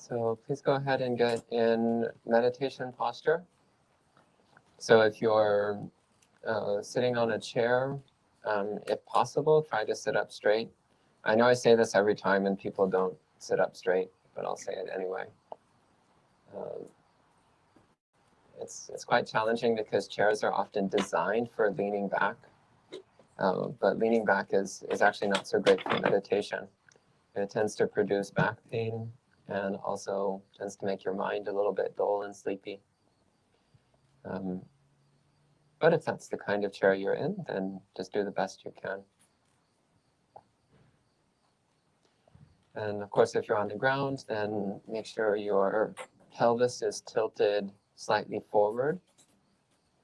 So please go ahead and get in meditation posture. So if you're sitting on a chair, if possible, try to sit up straight. I know I say this every time and people don't sit up straight, but I'll say it anyway. It's quite challenging because chairs are often designed for leaning back, but leaning back is actually not so great for meditation. It tends to produce back pain and also tends to make your mind a little bit dull and sleepy. But if that's the kind of chair you're in, then just do the best you can. And of course, if you're on the ground, then make sure your pelvis is tilted slightly forward,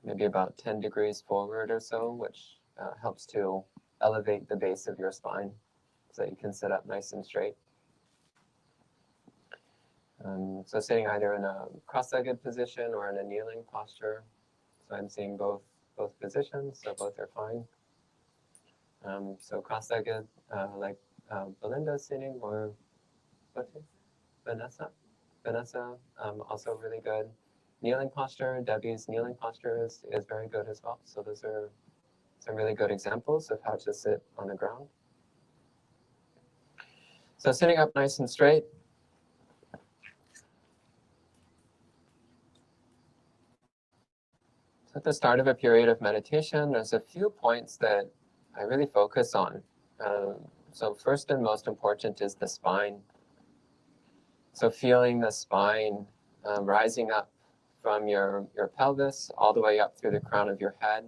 maybe about 10 degrees forward or so, which helps to elevate the base of your spine so that you can sit up nice and straight. So sitting either in a cross-legged position or in a kneeling posture. So I'm seeing both positions, so both are fine. So cross-legged, like Belinda's sitting, or Vanessa, also really good. Kneeling posture, Debbie's kneeling posture is very good as well. So those are some really good examples of how to sit on the ground. So sitting up nice and straight. So at the start of a period of meditation, there's a few points that I really focus on. So first and most important is the spine. So feeling the spine rising up from your pelvis all the way up through the crown of your head,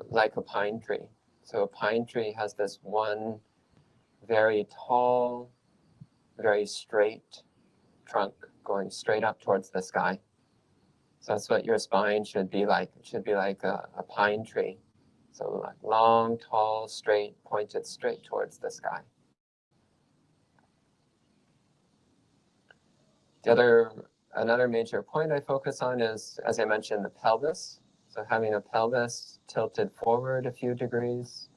like a pine tree. So a pine tree has this one very tall, very straight trunk going straight up towards the sky. So that's what your spine should be like. It should be like a pine tree. So like long, tall, straight, pointed straight towards the sky. Another major point I focus on is, as I mentioned, the pelvis. So having a pelvis tilted forward a few degrees.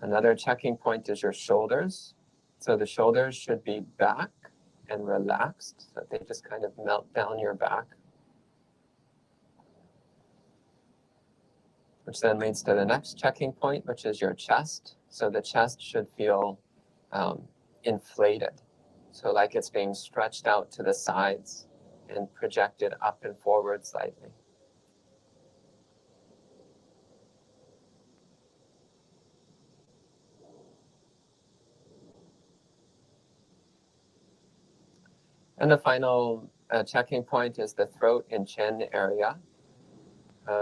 Another checking point is your shoulders. So the shoulders should be back and relaxed, so that they just kind of melt down your back. Which then leads to the next checking point, which is your chest. So the chest should feel inflated. So like it's being stretched out to the sides and projected up and forward slightly. And the final checking point is the throat and chin area.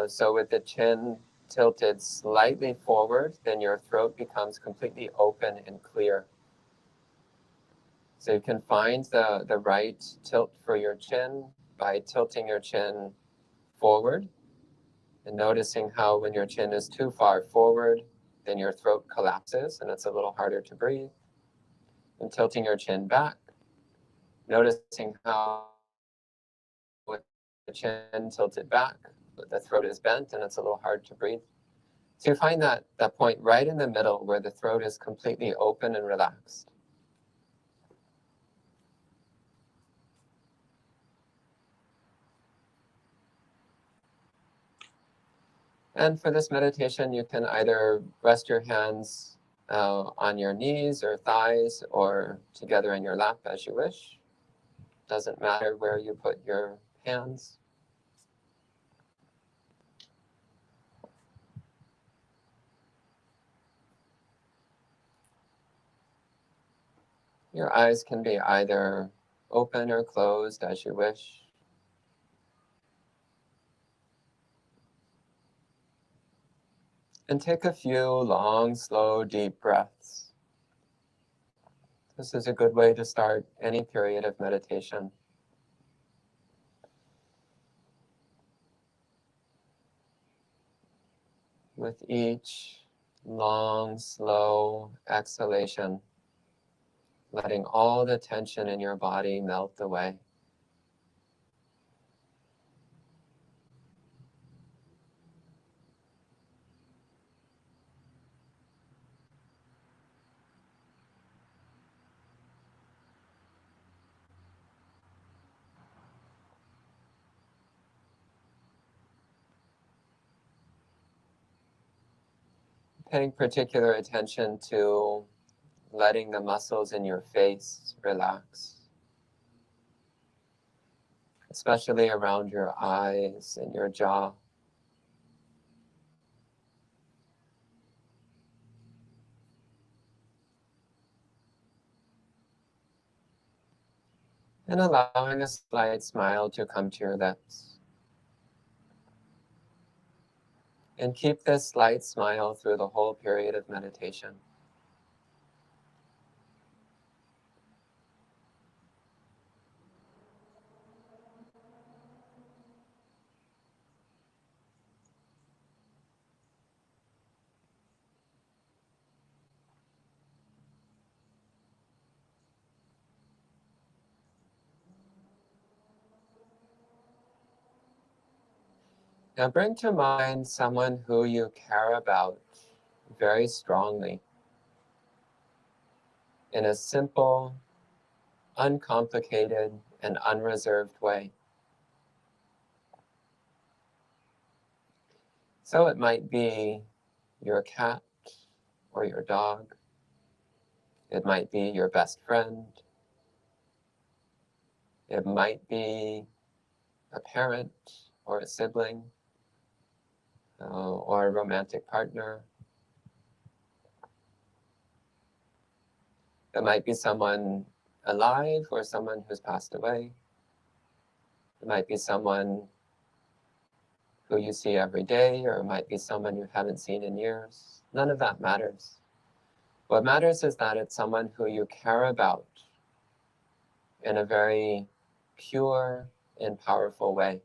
So with the chin tilted slightly forward, then your throat becomes completely open and clear. So you can find the right tilt for your chin by tilting your chin forward and noticing how when your chin is too far forward, then your throat collapses and it's a little harder to breathe. And tilting your chin back, noticing how with the chin tilted back, the throat is bent and it's a little hard to breathe. So you find that point right in the middle where the throat is completely open and relaxed. And for this meditation, you can either rest your hands on your knees or thighs or together in your lap as you wish. Doesn't matter where you put your hands. Your eyes can be either open or closed as you wish. And take a few long, slow, deep breaths. This is a good way to start any period of meditation. With each long, slow exhalation, letting all the tension in your body melt away. paying particular attention to letting the muscles in your face relax, especially around your eyes and your jaw. And allowing a slight smile to come to your lips. And keep this slight smile through the whole period of meditation. Now bring to mind someone who you care about very strongly in a simple, uncomplicated, and unreserved way. So it might be your cat or your dog. It might be your best friend. It might be a parent or a sibling or a romantic partner. It might be someone alive or someone who's passed away. It might be someone who you see every day, or it might be someone you haven't seen in years. None of that matters. What matters is that it's someone who you care about in a very pure and powerful way.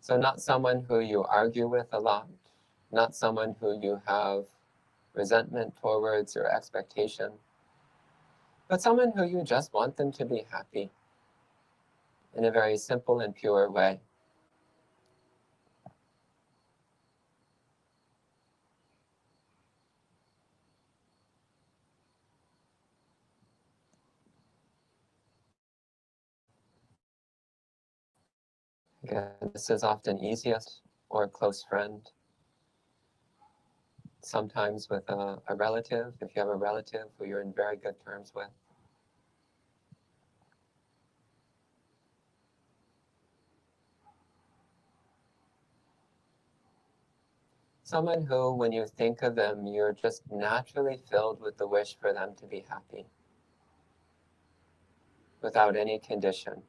So not someone who you argue with a lot, not someone who you have resentment towards or expectation, but someone who you just want them to be happy in a very simple and pure way. Again, this is often easiest or a close friend. Sometimes with a relative, if you have a relative who you're in very good terms with. Someone who, when you think of them, you're just naturally filled with the wish for them to be happy, without any condition.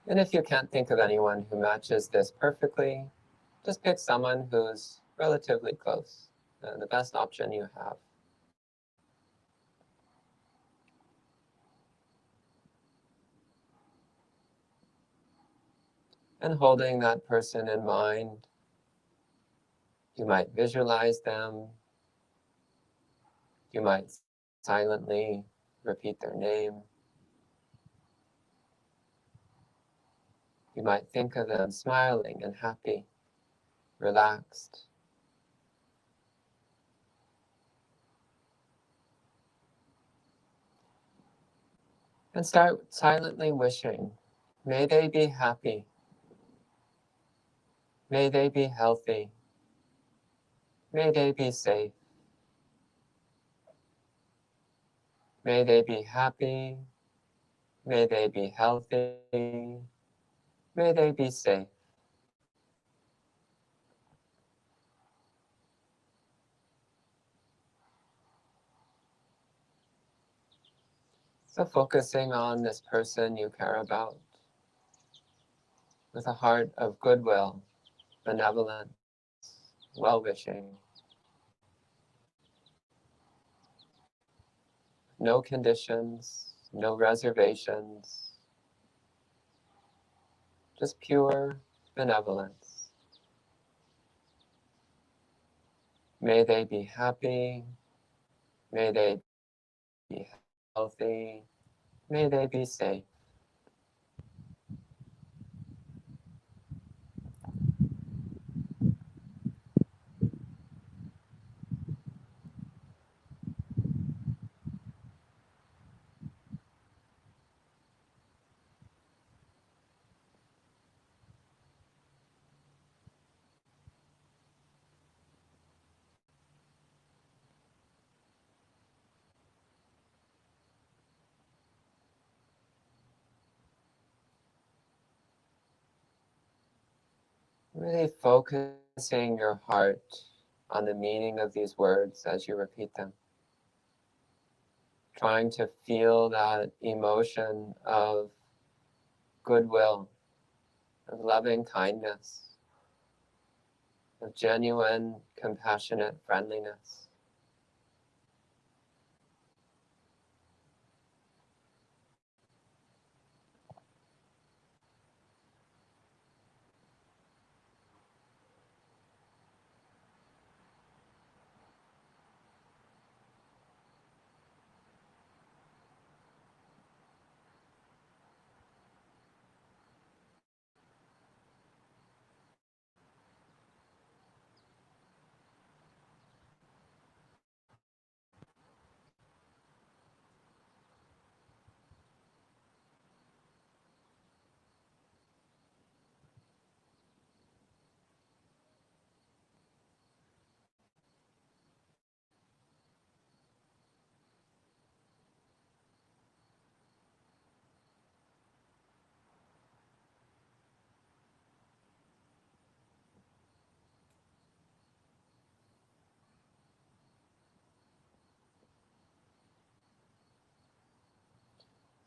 And if you can't think of anyone who matches this perfectly, just pick someone who's relatively close, the best option you have. And holding that person in mind, you might visualize them. You might silently repeat their name. You might think of them smiling and happy, relaxed. And start silently wishing, may they be happy. May they be healthy. May they be safe. May they be happy. May they be healthy. May they be safe. So focusing on this person you care about with a heart of goodwill, benevolence, well-wishing. No conditions, no reservations, just pure benevolence. May they be happy. May they be healthy. May they be safe. Really focusing your heart on the meaning of these words as you repeat them. Trying to feel that emotion of goodwill, of loving kindness, of genuine, compassionate friendliness.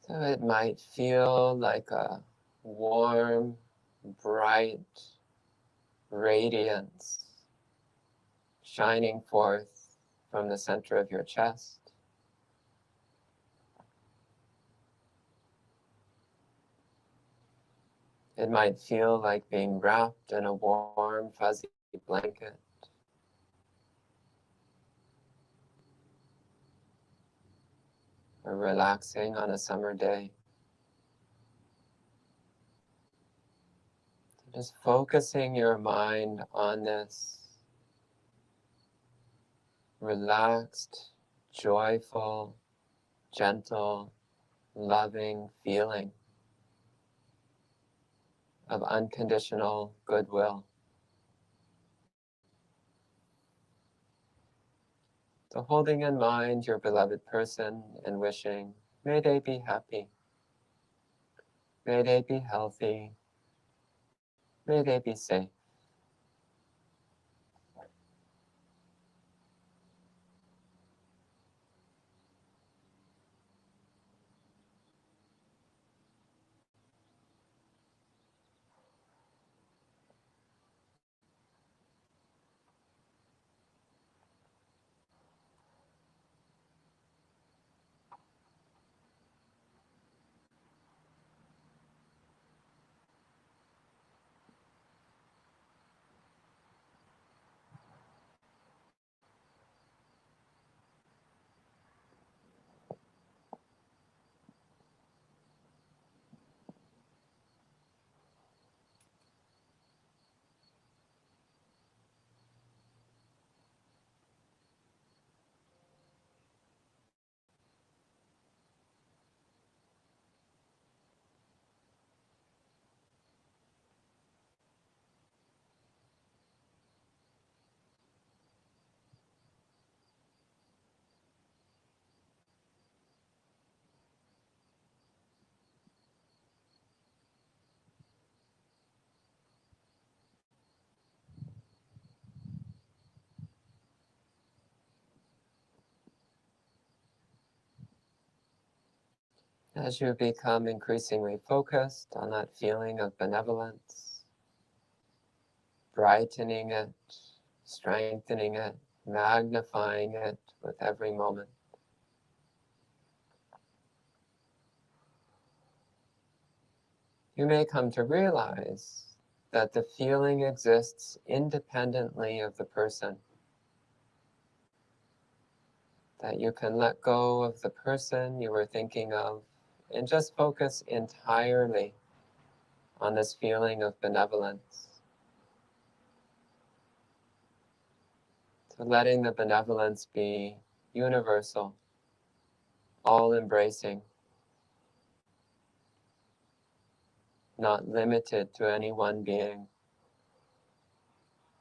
So it might feel like a warm, bright radiance shining forth from the center of your chest. It might feel like being wrapped in a warm, fuzzy blanket. Or relaxing on a summer day. Just focusing your mind on this relaxed, joyful, gentle, loving feeling of unconditional goodwill. So holding in mind your beloved person and wishing, may they be happy, may they be healthy, may they be safe. As you become increasingly focused on that feeling of benevolence, brightening it, strengthening it, magnifying it with every moment. You may come to realize that the feeling exists independently of the person, that you can let go of the person you were thinking of and just focus entirely on this feeling of benevolence. So letting the benevolence be universal, all-embracing, not limited to any one being,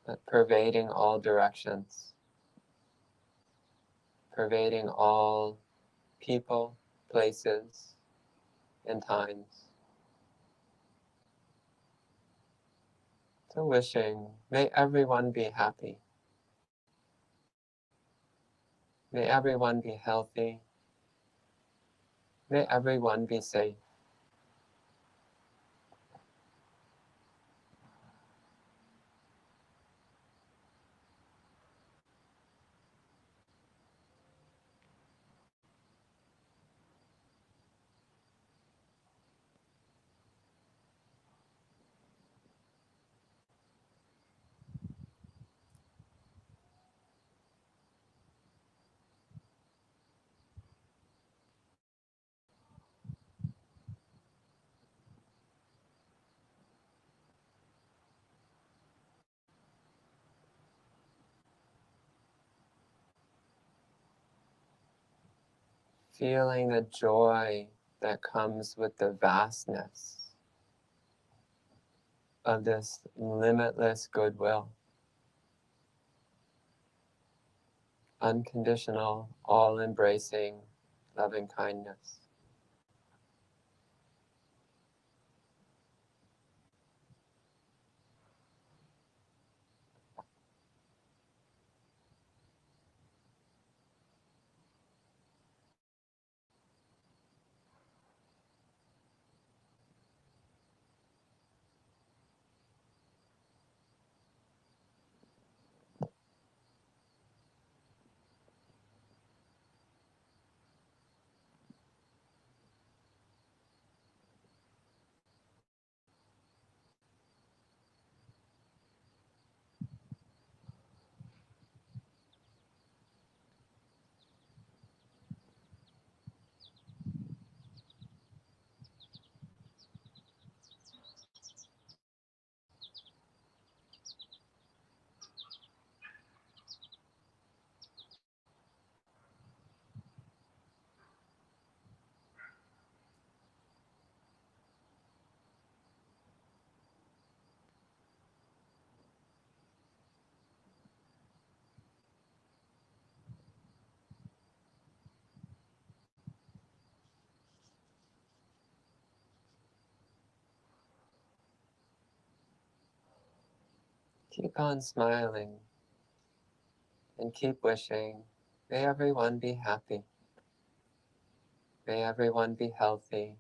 but pervading all directions, pervading all people, places, and times. So wishing, may everyone be happy. May everyone be healthy. May everyone be safe. Feeling the joy that comes with the vastness of this limitless goodwill, unconditional, all-embracing loving kindness. Keep on smiling and keep wishing. May everyone be happy. May everyone be healthy.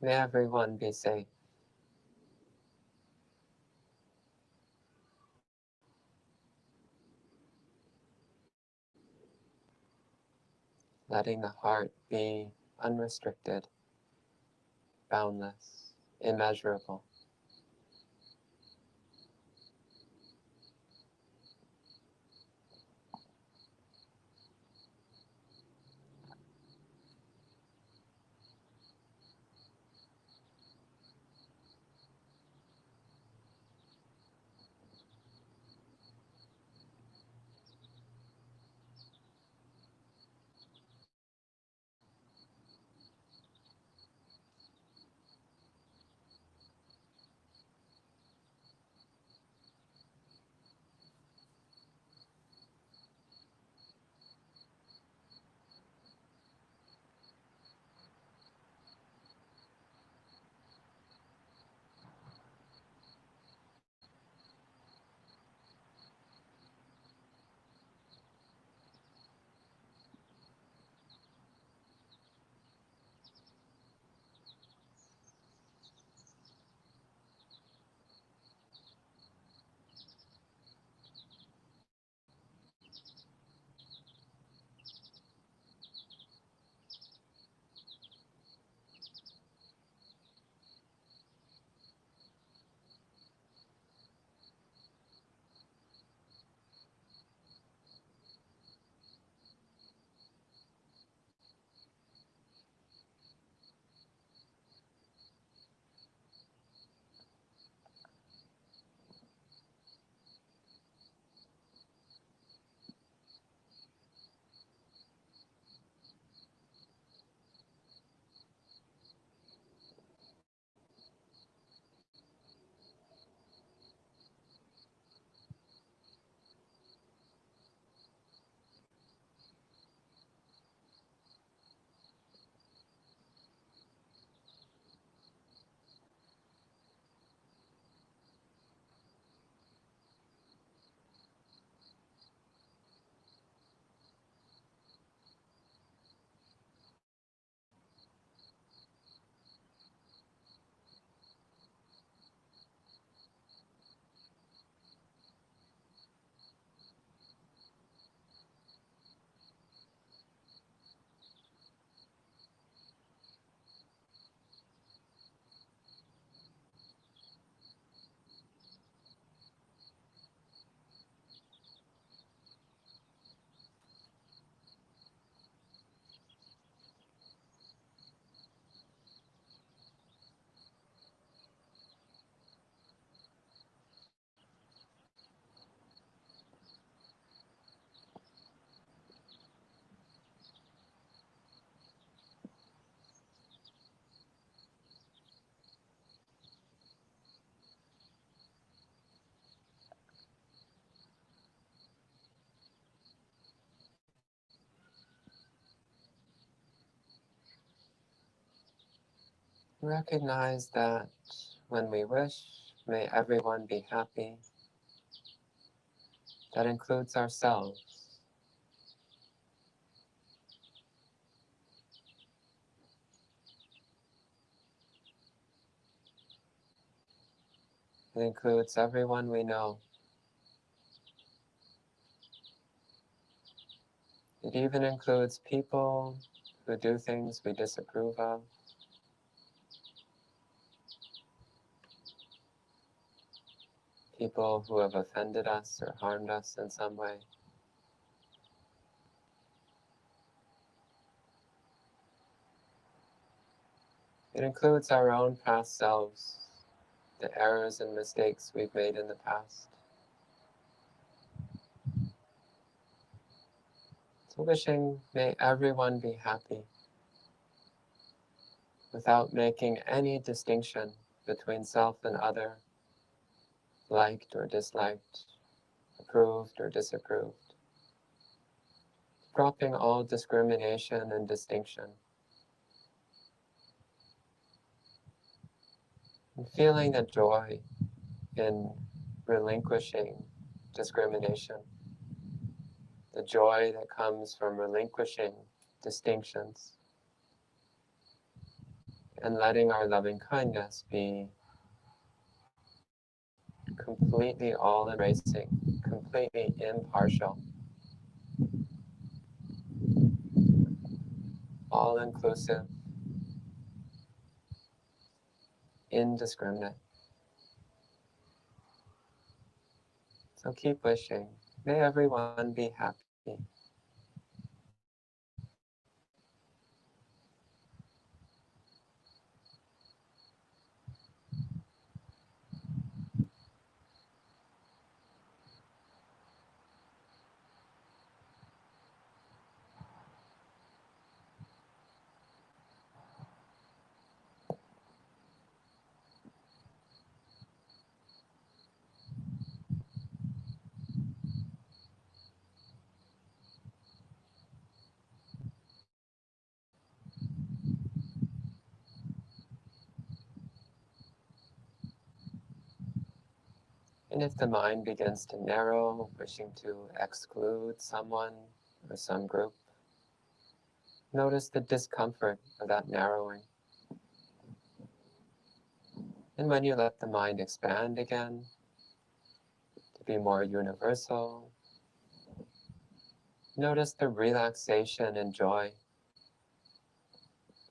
May everyone be safe. Letting the heart be unrestricted, boundless, immeasurable. Recognize that when we wish, may everyone be happy. That includes ourselves. It includes everyone we know. It even includes people who do things we disapprove of. People who have offended us or harmed us in some way. It includes our own past selves, the errors and mistakes we've made in the past. So wishing, may everyone be happy, without making any distinction between self and other, liked or disliked, approved or disapproved. Dropping all discrimination and distinction. And feeling the joy in relinquishing discrimination. The joy that comes from relinquishing distinctions. And letting our loving kindness be completely all-embracing, completely impartial, all-inclusive, indiscriminate. So keep wishing. May everyone be happy. And if the mind begins to narrow, wishing to exclude someone or some group, notice the discomfort of that narrowing. And when you let the mind expand again, to be more universal, notice the relaxation and joy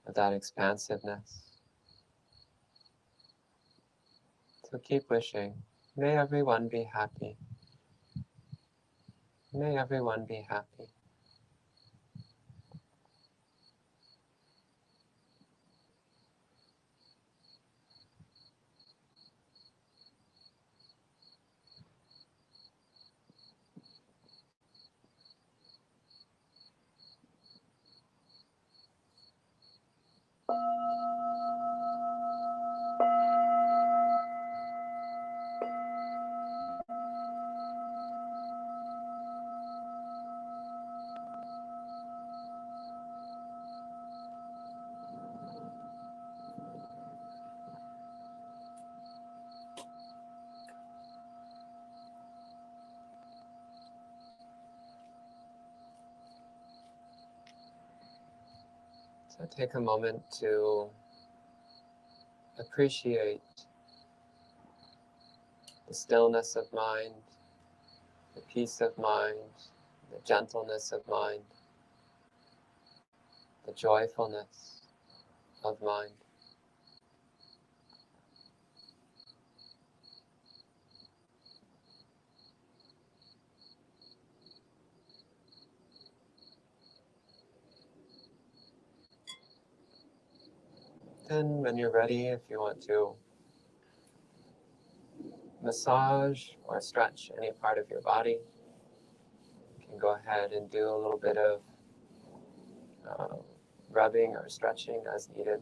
of that expansiveness. So keep wishing. May everyone be happy. May everyone be happy. So take a moment to appreciate the stillness of mind, the peace of mind, the gentleness of mind, the joyfulness of mind. Then when you're ready, if you want to massage or stretch any part of your body, you can go ahead and do a little bit of rubbing or stretching as needed.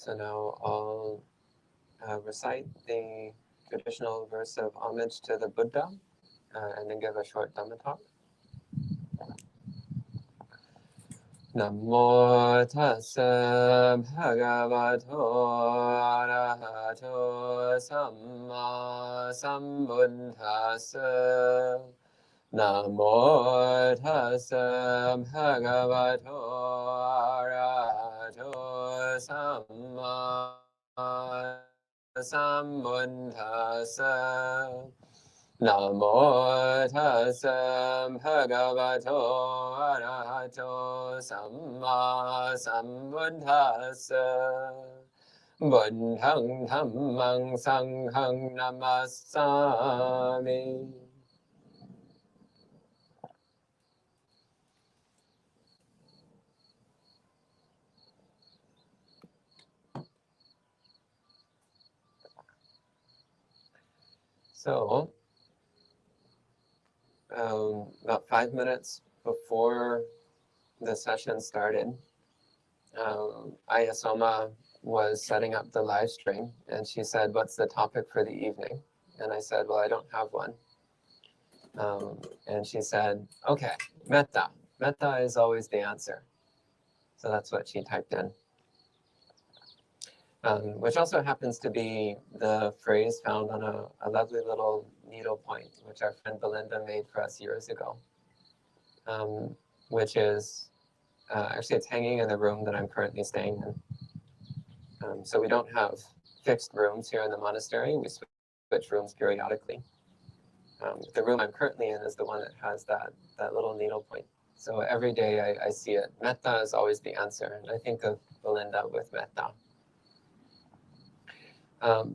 So now I'll recite the traditional verse of homage to the Buddha and then give a short Dhamma talk. Namo tassa bhagavato arahato samma sambuddhassa. Namo tassa bhagavato arahato samma sambuddhassa. Namo tassa bhagavato arahato samma sambuddhassa. Buddhang dhammang sanghang namassami. So, about 5 minutes before the session started, Ayasoma was setting up the live stream, and she said, "What's the topic for the evening?" And I said, "Well, I don't have one." And she said, "Okay, Metta. Metta is always the answer." So that's what she typed in. Which also happens to be the phrase found on a lovely little needle point, which our friend Belinda made for us years ago, which is, actually it's hanging in the room that I'm currently staying in. So we don't have fixed rooms here in the monastery. We switch rooms periodically. The room I'm currently in is the one that has that little needle point. So every day I see it. Metta is always the answer. And I think of Belinda with Metta.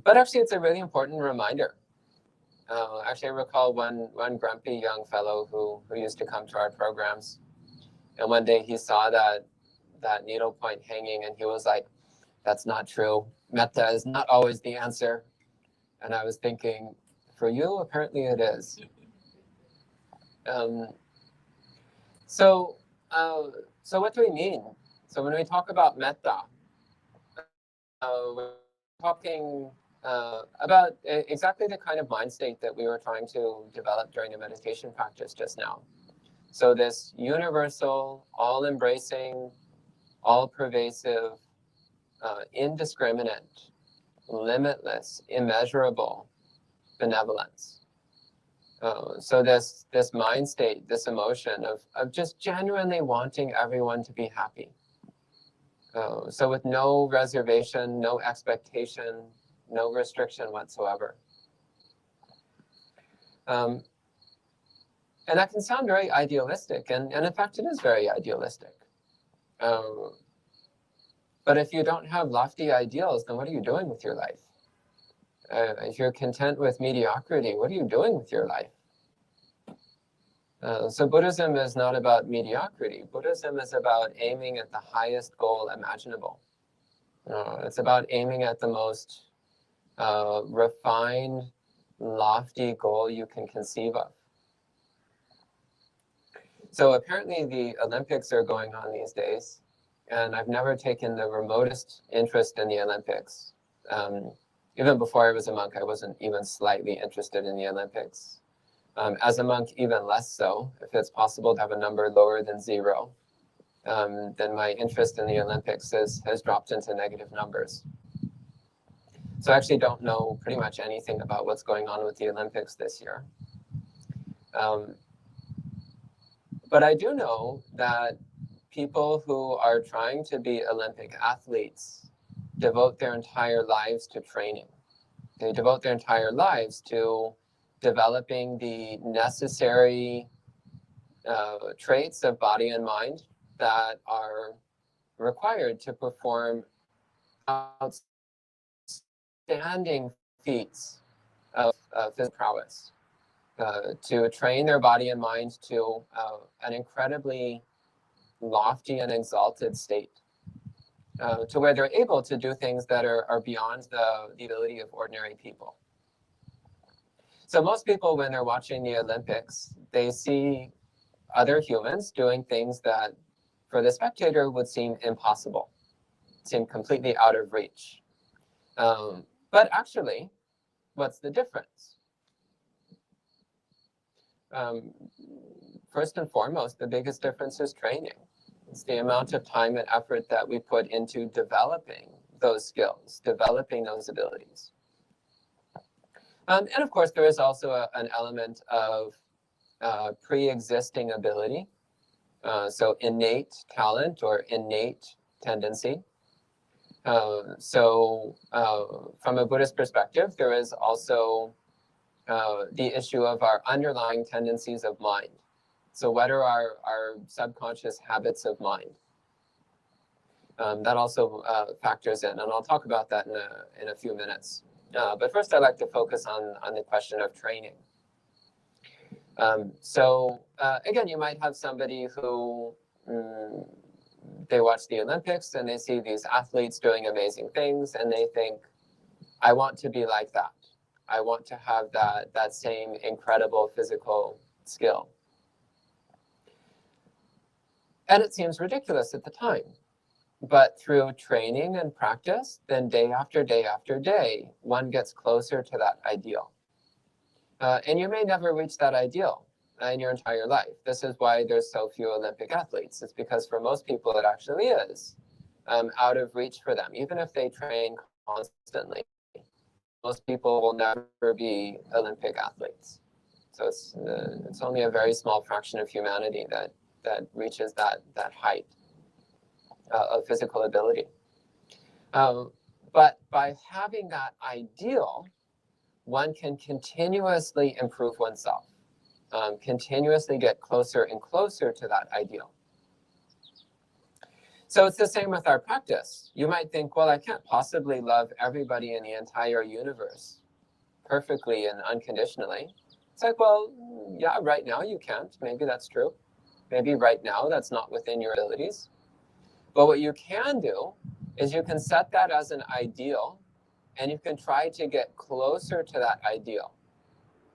But actually, it's a really important reminder. Actually, I recall one grumpy young fellow who used to come to our programs. And one day he saw that needle point hanging, and he was like, "That's not true. Metta is not always the answer." And I was thinking, for you, apparently it is. So what do we mean? So when we talk about metta, we're talking about exactly the kind of mind state that we were trying to develop during the meditation practice just now. So this universal, all-embracing, all-pervasive, indiscriminate, limitless, immeasurable benevolence. So this mind state, this emotion of just genuinely wanting everyone to be happy. So with no reservation, no expectation, no restriction whatsoever. And that can sound very idealistic, and in fact it is very idealistic. But if you don't have lofty ideals, then what are you doing with your life? If you're content with mediocrity, what are you doing with your life? So Buddhism is not about mediocrity. Buddhism is about aiming at the highest goal imaginable. It's about aiming at the most refined, lofty goal you can conceive of. So apparently the Olympics are going on these days, and I've never taken the remotest interest in the Olympics. Even before I was a monk, I wasn't even slightly interested in the Olympics. As a monk, even less so. If it's possible to have a number lower than 0, then my interest in the Olympics has dropped into negative numbers. So I actually don't know pretty much anything about what's going on with the Olympics this year. But I do know that people who are trying to be Olympic athletes devote their entire lives to training. They devote their entire lives to developing the necessary traits of body and mind that are required to perform outstanding feats of physical prowess, to train their body and mind to an incredibly lofty and exalted state, to where they're able to do things that are beyond the ability of ordinary people. So most people, when they're watching the Olympics, they see other humans doing things that for the spectator would seem impossible. seem completely out of reach. But actually, what's the difference? First and foremost, the biggest difference is training. It's the amount of time and effort that we put into developing those skills, developing those abilities. And of course, there is also an element of pre-existing ability. So innate talent or innate tendency. From a Buddhist perspective, there is also the issue of our underlying tendencies of mind. So what are our subconscious habits of mind? That also factors in, and I'll talk about that in a few minutes. But first, I'd like to focus on the question of training. Again, you might have somebody who they watch the Olympics and they see these athletes doing amazing things and they think, I want to be like that. I want to have that same incredible physical skill. And it seems ridiculous at the time. But through training and practice, then day after day after day, one gets closer to that ideal. And you may never reach that ideal in your entire life. This is why there's so few Olympic athletes. It's because for most people, it actually is out of reach for them. Even if they train constantly, most people will never be Olympic athletes. So it's only a very small fraction of humanity that reaches that height of physical ability. But by having that ideal, one can continuously improve oneself, continuously get closer and closer to that ideal. So it's the same with our practice. You might think, well, I can't possibly love everybody in the entire universe perfectly and unconditionally. It's like, well, yeah, right now you can't. Maybe that's true. Maybe right now that's not within your abilities. But what you can do is you can set that as an ideal and you can try to get closer to that ideal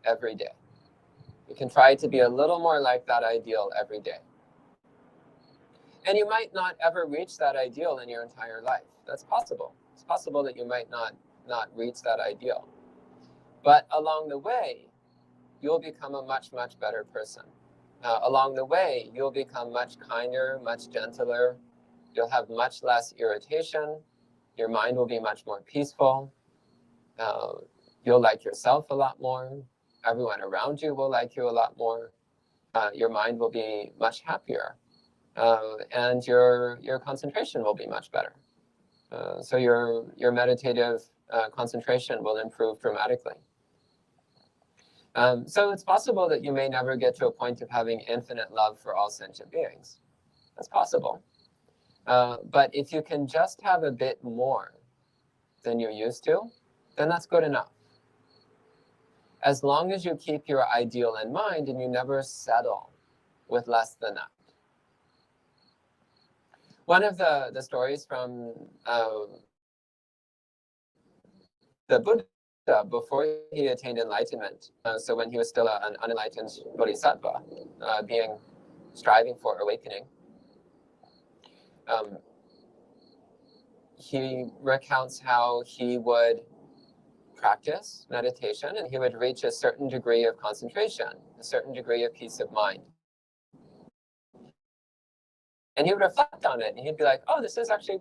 every day. You can try to be a little more like that ideal every day. And you might not ever reach that ideal in your entire life. That's possible. It's possible that you might not reach that ideal. But along the way, you'll become a much, much better person. Along the way, you'll become much kinder, much gentler. You'll have much less irritation. Your mind will be much more peaceful. You'll like yourself a lot more. Everyone around you will like you a lot more. Your mind will be much happier. And your concentration will be much better. So your meditative concentration will improve dramatically. So it's possible that you may never get to a point of having infinite love for all sentient beings. That's possible. But if you can just have a bit more than you're used to, then that's good enough. As long as you keep your ideal in mind and you never settle with less than that. One of the stories from the Buddha before he attained enlightenment, so when he was still an unenlightened bodhisattva, striving for awakening, he recounts how he would practice meditation and he would reach a certain degree of concentration, a certain degree of peace of mind. And he would reflect on it and he'd be like, oh, this is actually,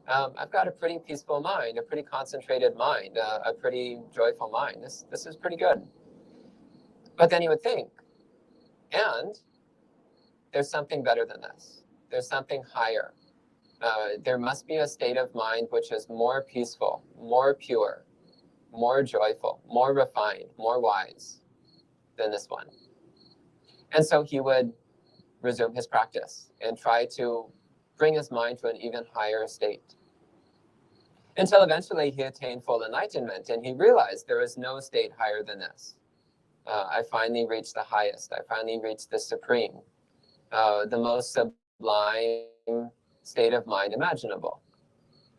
I've got a pretty peaceful mind, a pretty concentrated mind, a pretty joyful mind. This is pretty good. But then he would think, and there's something better than this. There's something higher. There must be a state of mind which is more peaceful, more pure, more joyful, more refined, more wise than this one. And so he would resume his practice and try to bring his mind to an even higher state. Until eventually he attained full enlightenment and he realized there is no state higher than this. I finally reached the highest. I finally reached the supreme, the most sublime state of mind imaginable,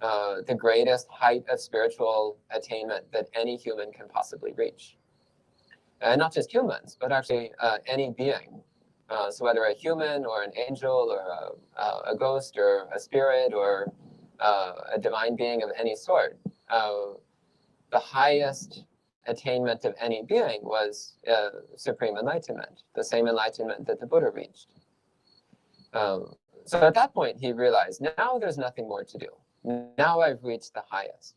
the greatest height of spiritual attainment that any human can possibly reach. And not just humans, but actually any being. So whether a human or an angel or a ghost or a spirit or a divine being of any sort, the highest attainment of any being was supreme enlightenment, the same enlightenment that the Buddha reached. So at that point, he realized, now there's nothing more to do. Now I've reached the highest.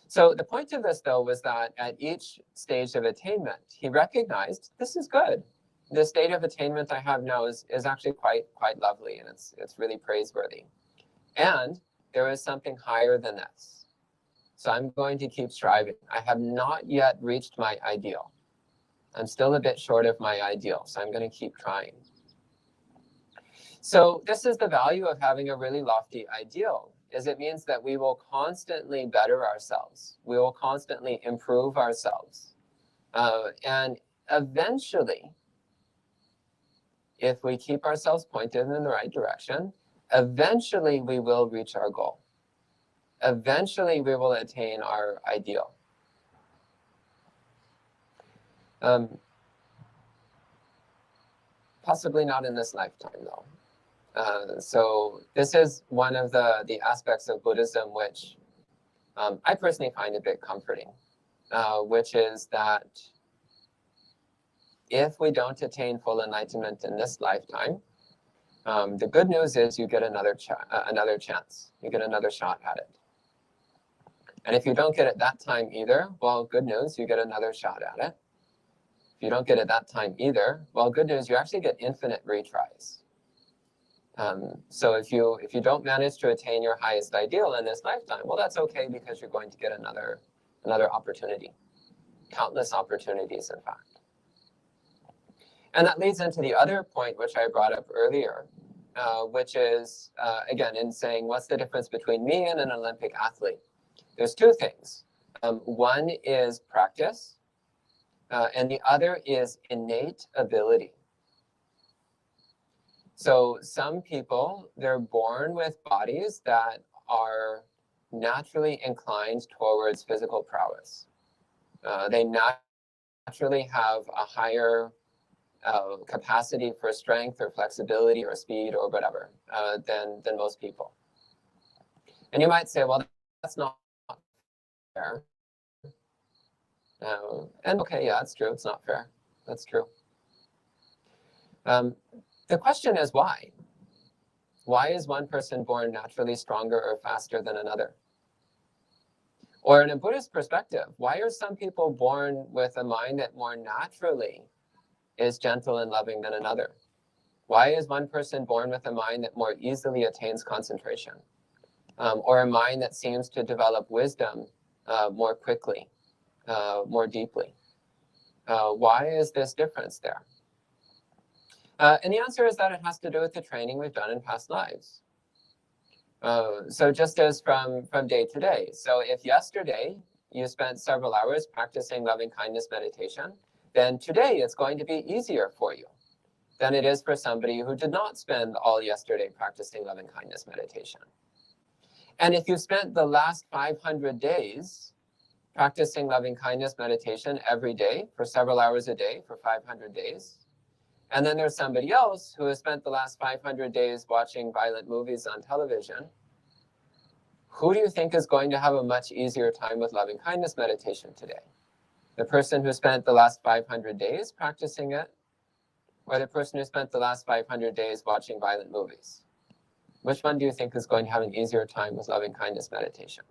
So the point of this, though, was that at each stage of attainment, he recognized, this is good. The state of attainment I have now is actually quite lovely, and it's really praiseworthy. And there is something higher than this. So I'm going to keep striving. I have not yet reached my ideal. I'm still a bit short of my ideal, so I'm going to keep trying. So this is the value of having a really lofty ideal, is it means that we will constantly better ourselves. We will constantly improve ourselves. And eventually, if we keep ourselves pointed in the right direction, eventually we will reach our goal. Eventually we will attain our ideal. Possibly not in this lifetime, though. So this is one of the aspects of Buddhism which I personally find a bit comforting, which is that if we don't attain full enlightenment in this lifetime, the good news is you get another chance. You get another shot at it. And if you don't get it that time either, well, good news, you get another shot at it. If you don't get it that time either, well, good news, you actually get infinite retries. So if you don't manage to attain your highest ideal in this lifetime, well, that's okay, because you're going to get another opportunity. Countless opportunities, in fact. And that leads into the other point which I brought up earlier, which is, again, in saying, what's the difference between me and an Olympic athlete? There's two things. One is practice, and the other is innate ability. So some people, they're born with bodies that are naturally inclined towards physical prowess. They naturally have a higher capacity for strength or flexibility or speed or whatever than most people. And you might say, well, that's not fair. And okay, yeah, that's true. It's not fair. That's true. The question is why? Why is one person born naturally stronger or faster than another? Or in a Buddhist perspective, why are some people born with a mind that more naturally is gentle and loving than another? Why is one person born with a mind that more easily attains concentration? Or a mind that seems to develop wisdom more quickly, more deeply? Why is this difference there? And the answer is that it has to do with the training we've done in past lives. So just as from day to day. So if yesterday you spent several hours practicing loving kindness meditation, then today it's going to be easier for you than it is for somebody who did not spend all yesterday practicing loving kindness meditation. And if you spent the last 500 days practicing loving kindness meditation every day for several hours a day for 500 days, and then there's somebody else who has spent the last 500 days watching violent movies on television, who do you think is going to have a much easier time with loving kindness meditation today? The person who spent the last 500 days practicing it, or the person who spent the last 500 days watching violent movies? Which one do you think is going to have an easier time with loving kindness meditation?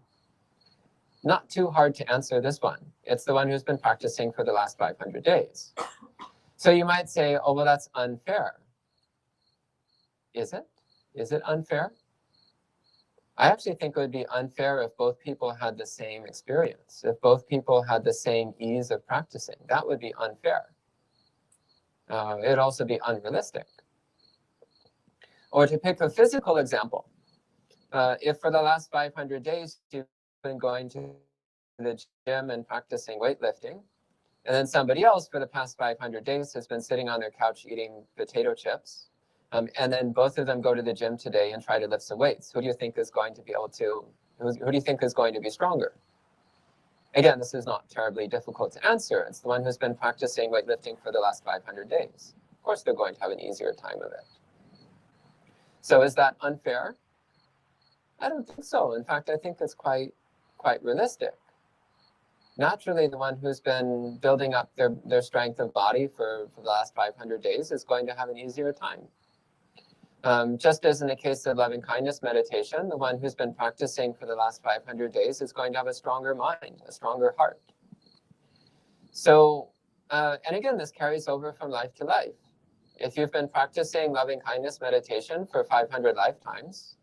Not too hard to answer this one. It's the one who's been practicing for the last 500 days. So you might say, oh, well, that's unfair. Is it? Is it unfair? I actually think it would be unfair if both people had the same experience, if both people had the same ease of practicing. That would be unfair. It would also be unrealistic. Or to pick a physical example, if for the last 500 days you've been going to the gym and practicing weightlifting, and then somebody else for the past 500 days has been sitting on their couch eating potato chips, and then both of them go to the gym today and try to lift some weights, who do you think is going to be able to, who do you think is going to be stronger? Again, this is not terribly difficult to answer. It's the one who's been practicing weightlifting for the last 500 days. Of course, they're going to have an easier time of it. So is that unfair? I don't think so. In fact, I think it's quite realistic. Naturally, the one who's been building up their strength of body for the last 500 days is going to have an easier time. Just as in the case of loving kindness meditation, the one who's been practicing for the last 500 days is going to have a stronger mind, a stronger heart. So, and again, this carries over from life to life. If you've been practicing loving kindness meditation for 500 lifetimes,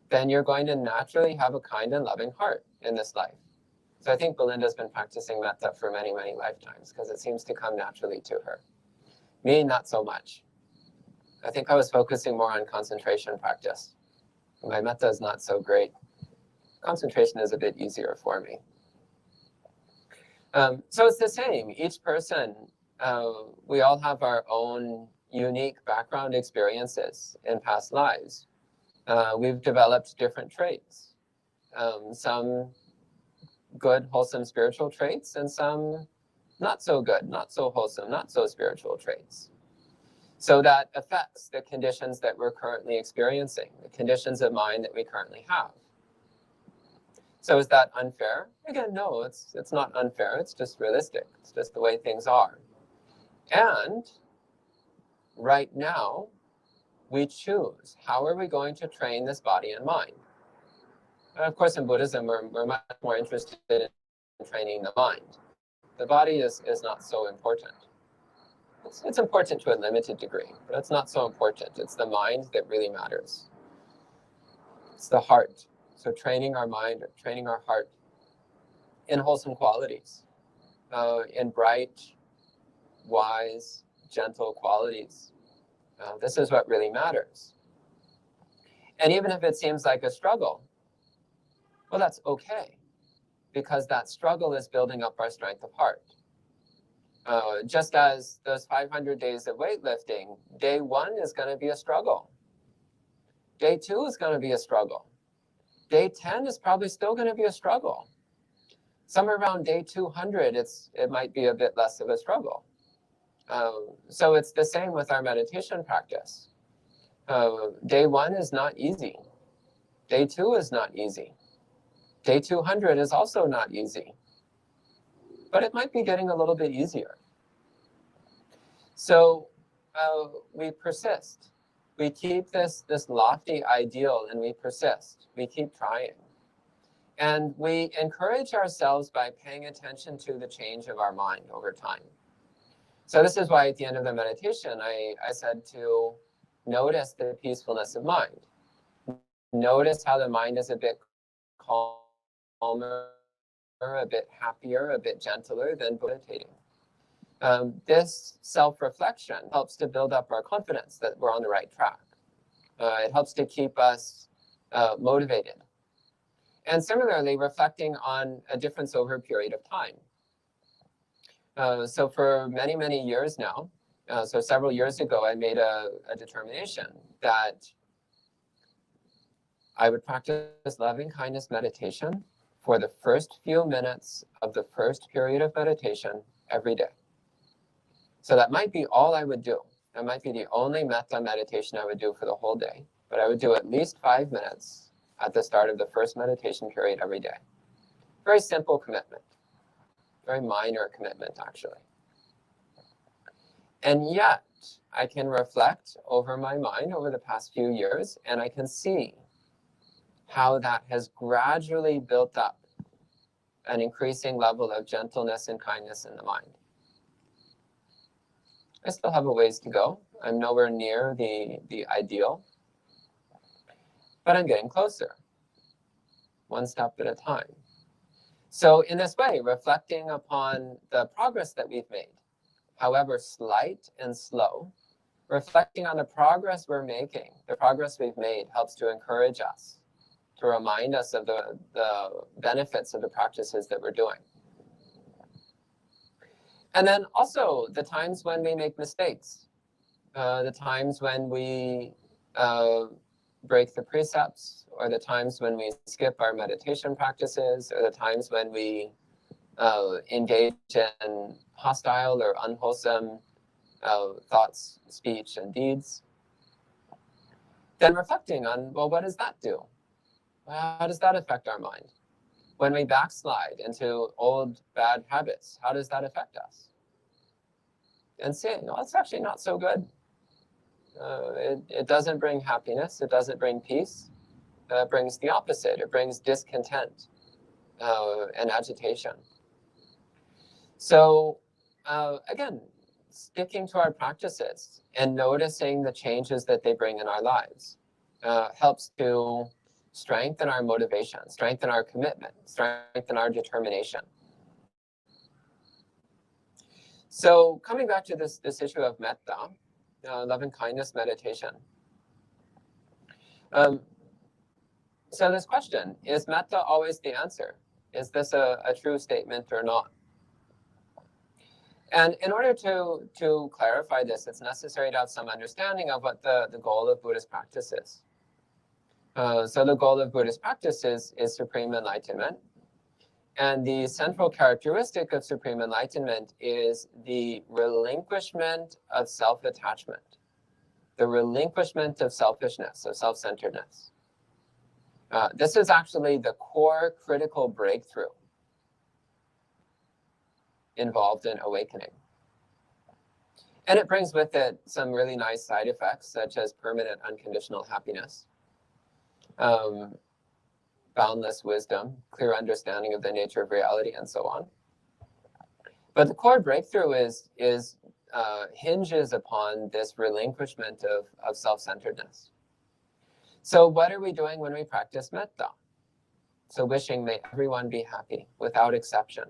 then you're going to naturally have a kind and loving heart in this life. So I think Belinda's been practicing Metta for many, many lifetimes because it seems to come naturally to her. Me, not so much. I think I was focusing more on concentration practice. My Metta is not so great. Concentration is a bit easier for me. So it's the same. Each person, we all have our own unique background experiences in past lives. We've developed different traits. Some good, wholesome spiritual traits, and some not so good, not so wholesome, not so spiritual traits. So that affects the conditions that we're currently experiencing, the conditions of mind that we currently have. So is that unfair? Again, no, it's not unfair. It's just realistic. It's just the way things are. And right now, we choose how are we going to train this body and mind. And of course, in Buddhism, we're much more interested in training the mind. The body is not so important. It's important to a limited degree, but it's not so important. It's the mind that really matters. It's the heart. So training our mind, training our heart in wholesome qualities, in bright, wise, gentle qualities. This is what really matters. And even if it seems like a struggle, well, that's okay, because that struggle is building up our strength of heart. Just as those 500 days of weightlifting, day 1 is going to be a struggle. Day 2 is going to be a struggle. Day 10 is probably still going to be a struggle. Somewhere around day 200, it might be a bit less of a struggle. So it's the same with our meditation practice. Day 1 is not easy. Day 2 is not easy. Day 200 is also not easy. But it might be getting a little bit easier. So we persist. We keep this lofty ideal and we persist. We keep trying. And we encourage ourselves by paying attention to the change of our mind over time. So this is why at the end of the meditation, I said to notice the peacefulness of mind. Notice how the mind is a bit calmer, a bit happier, a bit gentler than meditating. This self-reflection helps to build up our confidence that we're on the right track. It helps to keep us motivated. And similarly, reflecting on a difference over a period of time. So for many, many years now, so several years ago, I made a determination that I would practice loving kindness meditation for the first few minutes of the first period of meditation every day. So that might be all I would do. That might be the only metta meditation I would do for the whole day, but I would do at least 5 minutes at the start of the first meditation period every day. Very simple commitment. Very minor commitment, actually. And yet, I can reflect over my mind over the past few years, and I can see how that has gradually built up an increasing level of gentleness and kindness in the mind. I still have a ways to go. I'm nowhere near the ideal, but I'm getting closer, one step at a time. So in this way, reflecting upon the progress that we've made, however slight and slow, reflecting on the progress we're making, the progress we've made helps to encourage us, to remind us of the benefits of the practices that we're doing. And then also the times when we make mistakes, the times when we break the precepts, or the times when we skip our meditation practices, or the times when we engage in hostile or unwholesome thoughts, speech, and deeds. Then reflecting on, well, what does that do? How does that affect our mind? When we backslide into old bad habits, how does that affect us? And seeing, well, it's actually not so good. It doesn't bring happiness. It doesn't bring peace. It brings the opposite. It brings discontent and agitation. So again, sticking to our practices and noticing the changes that they bring in our lives helps to strengthen our motivation, strengthen our commitment, strengthen our determination. So coming back to this issue of metta, love and kindness meditation. So this question, is metta always the answer? Is this a true statement or not? And in order to clarify this, it's necessary to have some understanding of what the goal of Buddhist practice is. So the goal of Buddhist practice is supreme enlightenment. And the central characteristic of supreme enlightenment is the relinquishment of self-attachment, the relinquishment of selfishness, of self-centeredness. This is actually the core critical breakthrough involved in awakening. And it brings with it some really nice side effects, such as permanent unconditional happiness, boundless wisdom, clear understanding of the nature of reality, and so on. But the core breakthrough hinges upon this relinquishment of self-centeredness. So what are we doing when we practice metta? So wishing may everyone be happy, without exception,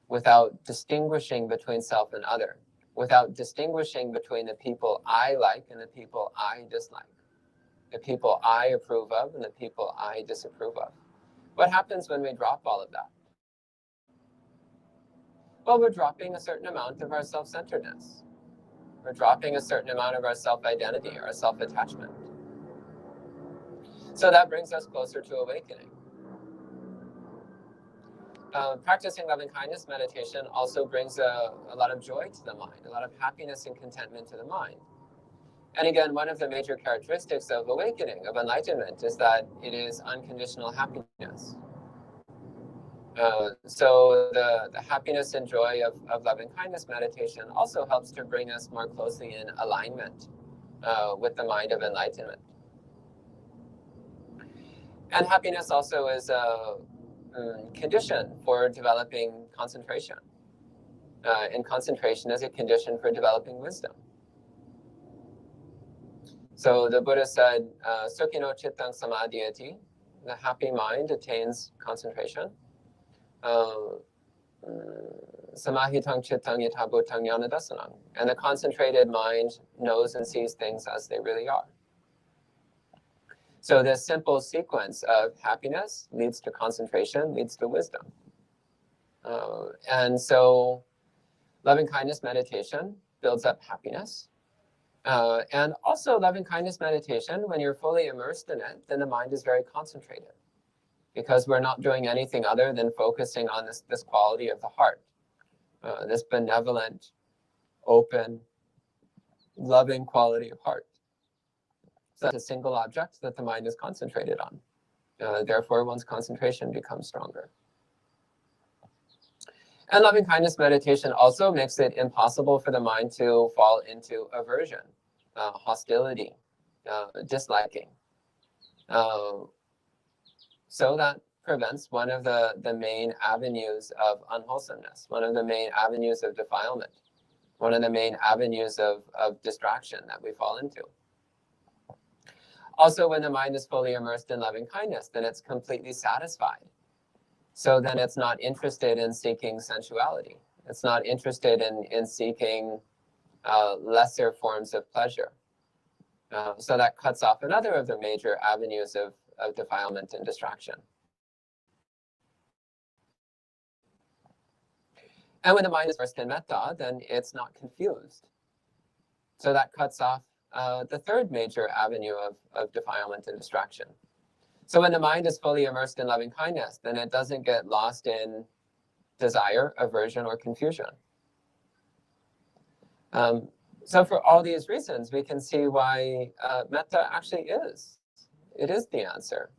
without distinguishing between self and other, without distinguishing between the people I like and the people I dislike, the people I approve of and the people I disapprove of. What happens when we drop all of that? Well, we're dropping a certain amount of our self-centeredness. We're dropping a certain amount of our self-identity, our self-attachment. So that brings us closer to awakening. Practicing loving kindness meditation also brings a lot of joy to the mind, a lot of happiness and contentment to the mind. And again, one of the major characteristics of awakening, of enlightenment, is that it is unconditional happiness. So the happiness and joy of loving kindness meditation also helps to bring us more closely in alignment with the mind of enlightenment. And happiness also is a condition for developing concentration. And concentration is a condition for developing wisdom. So the Buddha said, Sukhino chittang samadhiyati, the happy mind attains concentration. Samahitang chittang yatabhutang jnanadasanam, and the concentrated mind knows and sees things as they really are. So this simple sequence of happiness leads to concentration, leads to wisdom. And so loving kindness meditation builds up happiness. And also loving kindness meditation, when you're fully immersed in it, then the mind is very concentrated, because we're not doing anything other than focusing on this quality of the heart, this benevolent, open, loving quality of heart. So that's a single object that the mind is concentrated on. Therefore, one's concentration becomes stronger. And loving kindness meditation also makes it impossible for the mind to fall into aversion, hostility, disliking. So that prevents one of the main avenues of unwholesomeness, one of the main avenues of defilement, one of the main avenues of distraction that we fall into. Also, when the mind is fully immersed in loving kindness, then it's completely satisfied. So then it's not interested in seeking sensuality. It's not interested in seeking lesser forms of pleasure. So that cuts off another of the major avenues of defilement and distraction. And when the mind is immersed in metta, then it's not confused. So that cuts off the third major avenue of defilement and distraction. So when the mind is fully immersed in loving kindness, then it doesn't get lost in desire, aversion, or confusion. So for all these reasons, we can see why metta actually is it is the answer.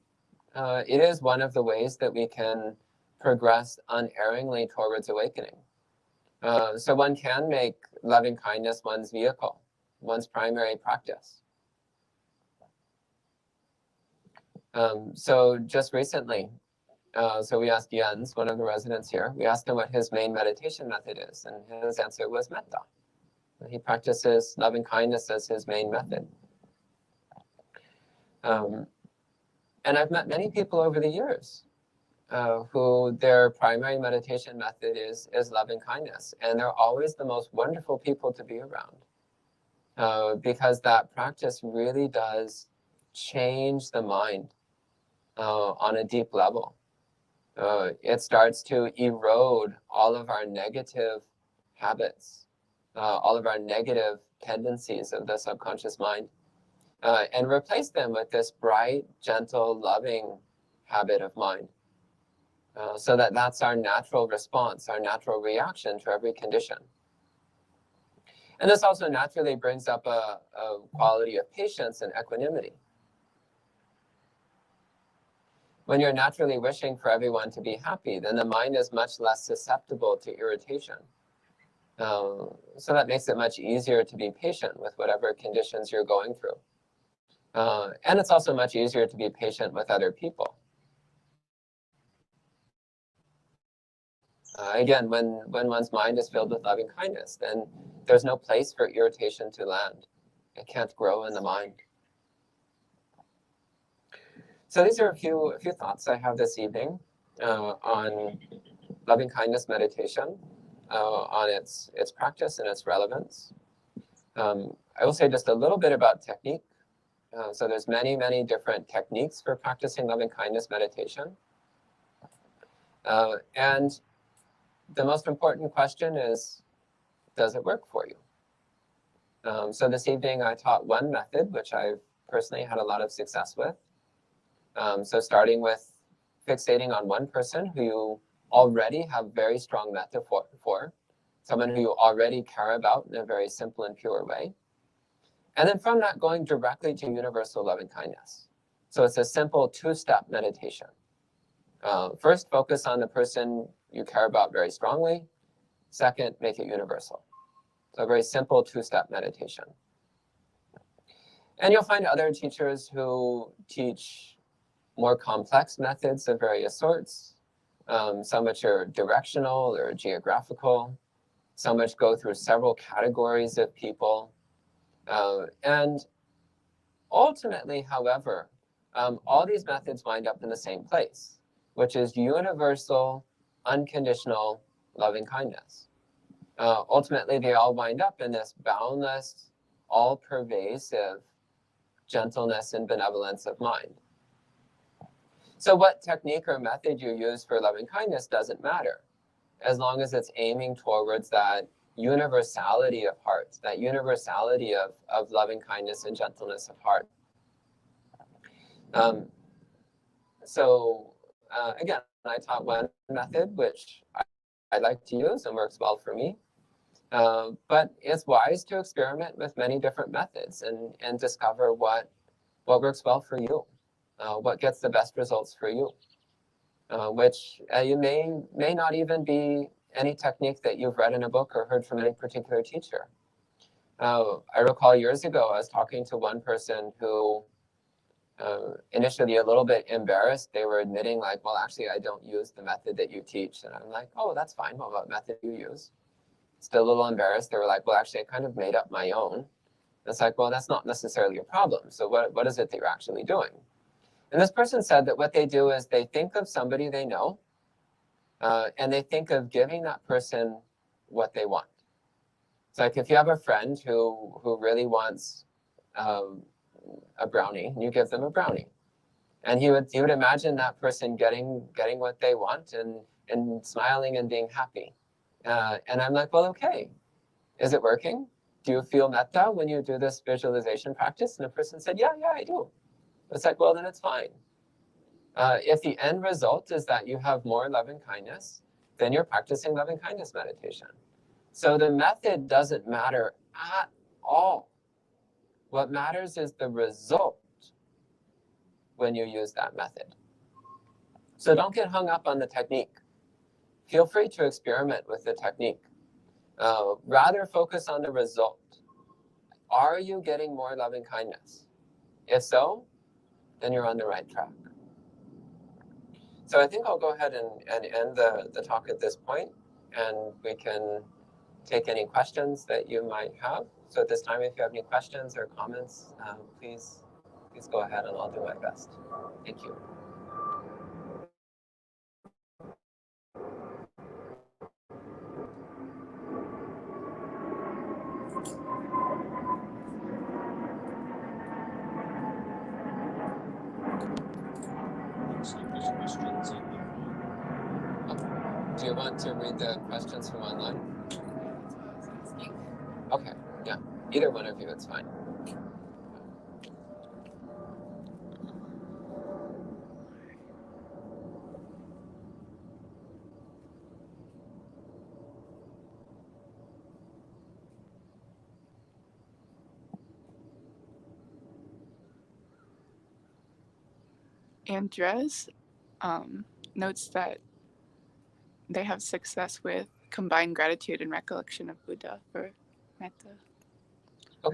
It is one of the ways that we can progress unerringly towards awakening. So one can make loving kindness one's vehicle, one's primary practice. So just recently, so we asked Jens, one of the residents here, we asked him what his main meditation method is, and his answer was metta. He practices loving kindness as his main method. And I've met many people over the years who their primary meditation method is loving kindness. And they're always the most wonderful people to be around because that practice really does change the mind on a deep level. It starts to erode all of our negative habits, all of our negative tendencies of the subconscious mind, and replace them with this bright, gentle, loving habit of mind. So that's our natural response, our natural reaction to every condition. And this also naturally brings up a quality of patience and equanimity. When you're naturally wishing for everyone to be happy, then the mind is much less susceptible to irritation. So that makes it much easier to be patient with whatever conditions you're going through. And it's also much easier to be patient with other people. Again, when one's mind is filled with loving kindness, then there's no place for irritation to land. It can't grow in the mind. So these are a few thoughts I have this evening on loving kindness meditation, on its practice and its relevance. I will say just a little bit about technique. So there's many different techniques for practicing loving kindness meditation. And the most important question is, does it work for you? So this evening I taught one method, which I've personally had a lot of success with. So starting with fixating on one person who you already have very strong metta for, someone who you already care about in a very simple and pure way. And then from that, going directly to universal loving kindness. So it's a simple two-step meditation. First, focus on the person you care about very strongly. Second, make it universal. So a very simple two-step meditation. And you'll find other teachers who teach more complex methods of various sorts, some which are directional or geographical, some which go through several categories of people. And ultimately, however, all these methods wind up in the same place, which is universal, unconditional loving kindness. Ultimately, they all wind up in this boundless, all-pervasive gentleness and benevolence of mind. So what technique or method you use for loving kindness doesn't matter, as long as it's aiming towards that universality of heart, that universality of loving kindness and gentleness of heart. Again, I taught one method, which I like to use and works well for me. But it's wise to experiment with many different methods and discover what works well for you. What gets the best results for you, which you may not even be any technique that you've read in a book or heard from any particular teacher. I recall years ago, I was talking to one person who initially a little bit embarrassed. They were admitting like, well, actually, I don't use the method that you teach. And I'm like, oh, that's fine. Well, what method do you use? Still a little embarrassed. They were like, well, actually, I kind of made up my own. It's like, well, that's not necessarily a problem. So what is it that you're actually doing? And this person said that what they do is they think of somebody they know, and they think of giving that person what they want. It's like if you have a friend who really wants a brownie, and you give them a brownie, and you would imagine that person getting what they want and smiling and being happy. And I'm like, well, okay, is it working? Do you feel metta when you do this visualization practice? And the person said, yeah, I do. It's like, well, then it's fine. If the end result is that you have more loving kindness, then you're practicing loving kindness meditation. So the method doesn't matter at all. What matters is the result. when you use that method. So don't get hung up on the technique. Feel free to experiment with the technique. Rather focus on the result. Are you getting more loving kindness? If so, then you're on the right track. So I think I'll go ahead and end the talk at this point, and we can take any questions that you might have. So at this time, if you have any questions or comments, please go ahead and I'll do my best. Thank you. Do you want to read the questions from online? Okay, yeah. Either one of you, it's fine. Andres notes that they have success with combined gratitude and recollection of Buddha for Metta.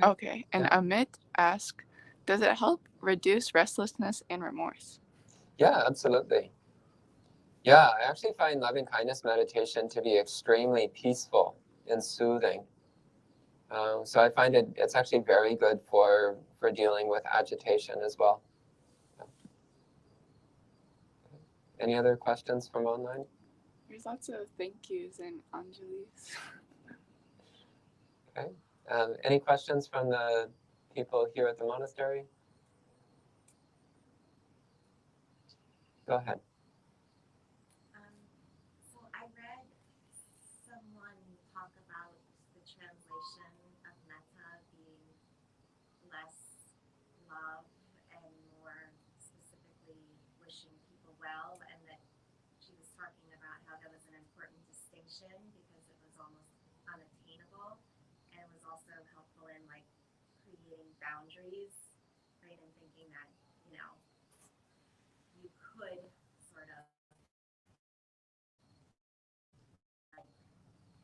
Okay. And yeah. Amit asks, does it help reduce restlessness and remorse? Yeah, absolutely. Yeah, I actually find loving kindness meditation to be extremely peaceful and soothing. So I find it's actually very good for dealing with agitation as well. Any other questions from online? There's lots of thank yous and Anjali's. Okay. Any questions from the people here at the monastery? Go ahead. So I read someone talk about the translation of metta being less love and more specifically wishing people well, and that she was talking about how that was an important distinction because it was almost unattainable, and it was also helpful in like creating boundaries, right, and thinking that, you know, you could sort of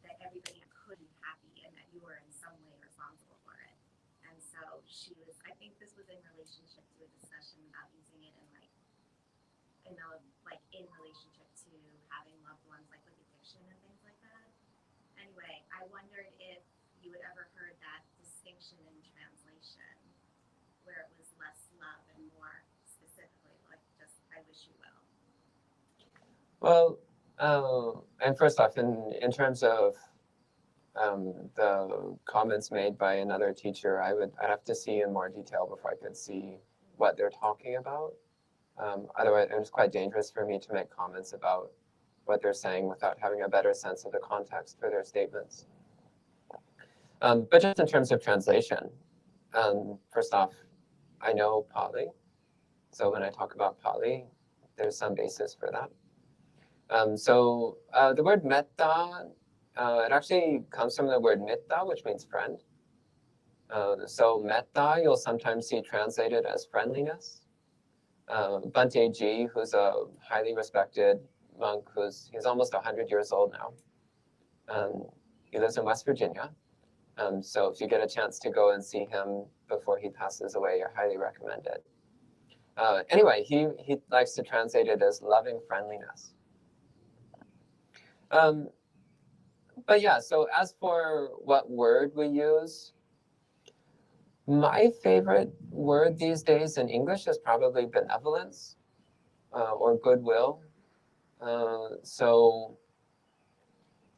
that everybody could be happy and that you were in some way responsible for it. And so she was, I think this was in relationship to a discussion about using it in in relationship to having loved ones like with addiction and things like that. Anyway, I wondered if you had ever heard that distinction in translation where it was less love and more specifically like just I wish you well. Well, and first off, in terms of the comments made by another teacher, I'd have to see in more detail before I could see what they're talking about. Otherwise, it's quite dangerous for me to make comments about what they're saying without having a better sense of the context for their statements. But just in terms of translation, first off, I know Pali. So when I talk about Pali, there's some basis for that. So the word metta, it actually comes from the word mitta, which means friend. So metta, you'll sometimes see translated as friendliness. Bhante Ji, who's a highly respected monk, he's almost 100 years old now. He lives in West Virginia. So if you get a chance to go and see him before he passes away, I highly recommend it. Anyway, he likes to translate it as loving friendliness. But yeah, so as for what word we use, my favorite word these days in English is probably benevolence or goodwill. So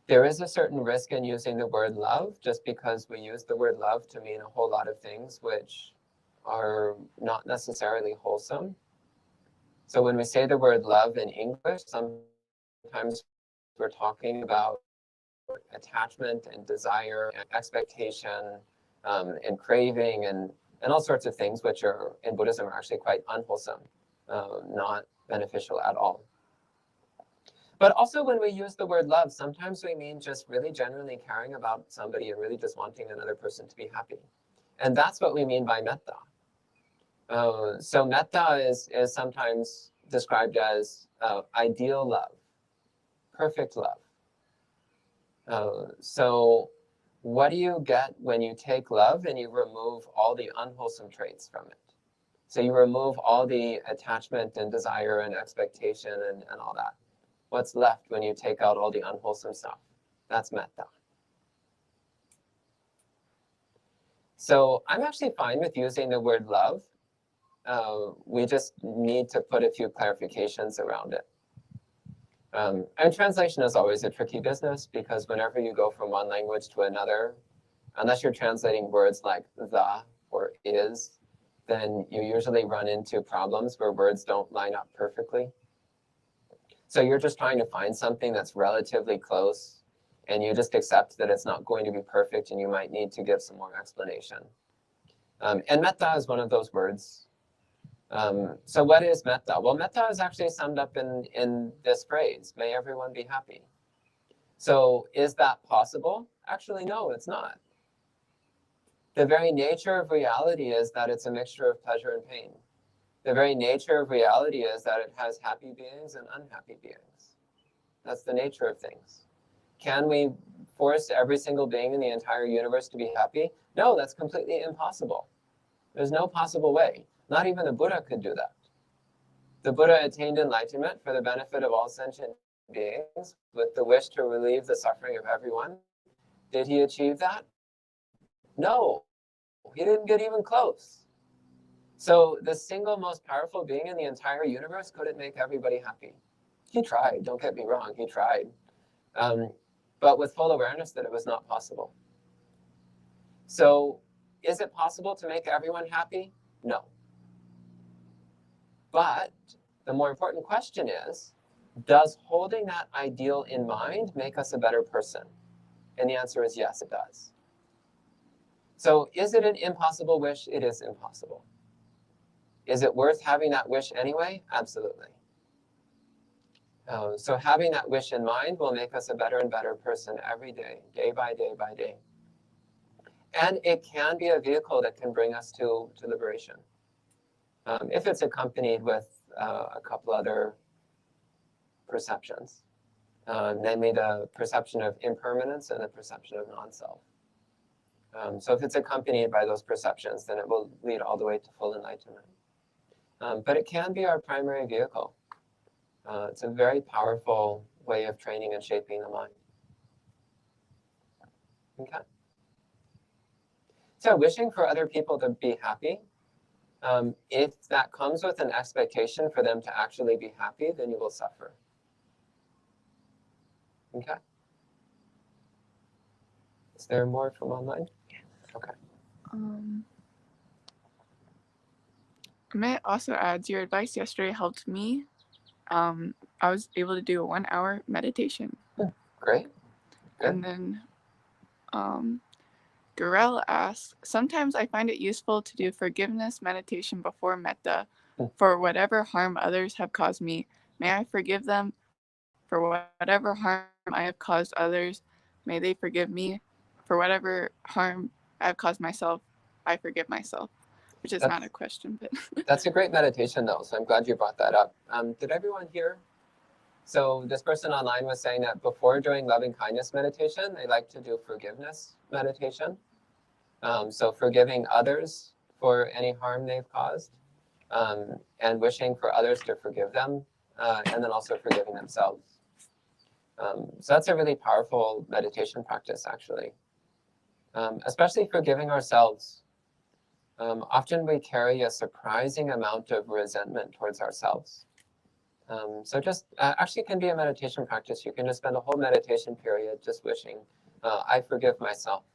there is a certain risk in using the word love, just because we use the word love to mean a whole lot of things which are not necessarily wholesome. So when we say the word love in English, sometimes we're talking about attachment and desire and expectation and craving and all sorts of things which are in Buddhism are actually quite unwholesome, not beneficial at all. But also when we use the word love, sometimes we mean just really genuinely caring about somebody and really just wanting another person to be happy. And that's what we mean by metta. So metta is sometimes described as ideal love, perfect love. So what do you get when you take love and you remove all the unwholesome traits from it? So you remove all the attachment and desire and expectation and all that. What's left when you take out all the unwholesome stuff? That's metta. So I'm actually fine with using the word love. We just need to put a few clarifications around it. And translation is always a tricky business because whenever you go from one language to another, unless you're translating words like the or is, then you usually run into problems where words don't line up perfectly. So you're just trying to find something that's relatively close, and you just accept that it's not going to be perfect and you might need to give some more explanation. And metta is one of those words. So what is metta? Well, metta is actually summed up in this phrase, may everyone be happy. So is that possible? Actually, no, it's not. The very nature of reality is that it's a mixture of pleasure and pain. The very nature of reality is that it has happy beings and unhappy beings. That's the nature of things. Can we force every single being in the entire universe to be happy? No, that's completely impossible. There's no possible way. Not even the Buddha could do that. The Buddha attained enlightenment for the benefit of all sentient beings with the wish to relieve the suffering of everyone. Did he achieve that? No, he didn't get even close. So the single most powerful being in the entire universe couldn't make everybody happy. He tried, don't get me wrong, he tried. But with full awareness that it was not possible. So is it possible to make everyone happy? No. But the more important question is, does holding that ideal in mind make us a better person? And the answer is yes, it does. So is it an impossible wish? It is impossible. Is it worth having that wish anyway? Absolutely. So having that wish in mind will make us a better and better person every day, day by day by day. And it can be a vehicle that can bring us to liberation. If it's accompanied with a couple other perceptions, namely the perception of impermanence and the perception of non-self. So if it's accompanied by those perceptions, then it will lead all the way to full enlightenment. But it can be our primary vehicle. It's a very powerful way of training and shaping the mind. Okay. So wishing for other people to be happy, if that comes with an expectation for them to actually be happy, then you will suffer. Okay. Is there more from online? Okay. Amit also adds, your advice yesterday helped me. I was able to do a 1-hour meditation. Great. Good. And then Garel asks, sometimes I find it useful to do forgiveness meditation before metta for whatever harm others have caused me. May I forgive them for whatever harm I have caused others. May they forgive me for whatever harm I have caused myself. I forgive myself. Which is not a question, but that's a great meditation though, so I'm glad you brought that up. Did everyone hear? So this person online was saying that before doing loving kindness meditation, they like to do forgiveness meditation. So forgiving others for any harm they've caused, and wishing for others to forgive them, and then also forgiving themselves. So that's a really powerful meditation practice, actually. Especially forgiving ourselves. Often we carry a surprising amount of resentment towards ourselves. So just actually can be a meditation practice. You can just spend a whole meditation period just wishing, I forgive myself.